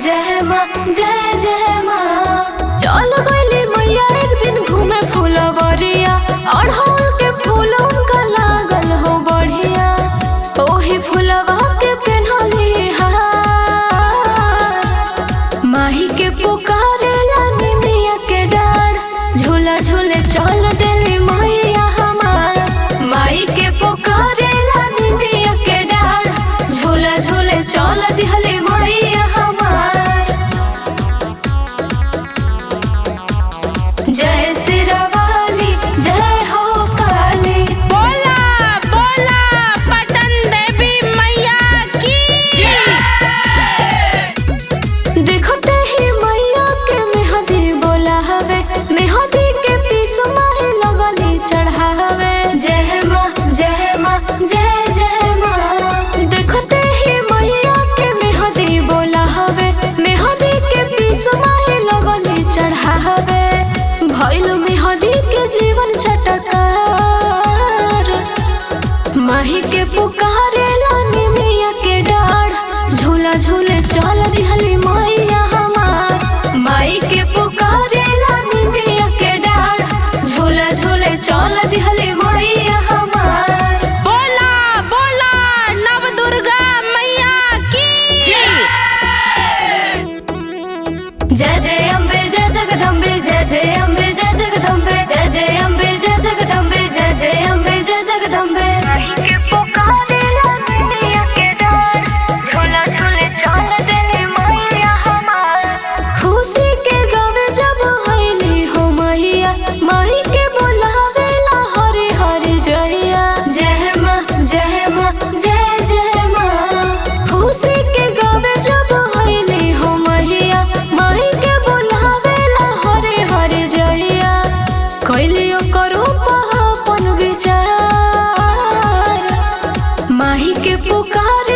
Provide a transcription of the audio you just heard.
जय माँ जय जय माँ। चल गइली मैया एक दिन घूमे फुलवरिया, अड़हुल के फूल उनका लागल हो बढ़िया। ओही फुलवा के पेन्हली हार, माही के पुकारेला निमिया के डाढ़। झूला झूले चल देली मैया हमार, माई के पुकारेला निमिया के डाढ़। झूला झूले चल दिहली मैया हमार। जय सिरवाली जय हो काली, बोला बोला पटन देवी मैया की। देखते ही मैया के मेहदी बोला हवे, मेहदी के पीस माही लगली चढ़ावे। जय माँ जय माँ जय जय माँ। देखते ही मैया के मेहदी बोला हवे, मेहदी के पीस माही लगली चढ़ावे। भइल मेहदी के जीवन चटकार, माही के पुकारेला निमिया के डाढ़। झूला झूले चल दिहली मैया हमार, माई के पुकारेला निमिया के डाढ़। झूला झूले चल दिहली मैया हमार। बोला बोला नव दुर्गा मैया की। जय जय अम्बे जय जगदम्बे, जय जय अम्बे जय जगदम्बे, जय जय अम्बे जय जगदम्बे, जय जय अम्बे जय जगदम्बे। माही के पुकारेला निमिया के डाढ़, झूला झूले चल देली मैया हमार। खुशी के गावे जब हईली हो मैया, माही के बोलावेला हरि हरि जहिया। जय माँ जय माँ जय जय माँ। खुशी के गावे जब हईली हो मैया, माही के बोलावेला हरि हरि जहिया। कैलियो करो अपन विचार, माही के पुकारे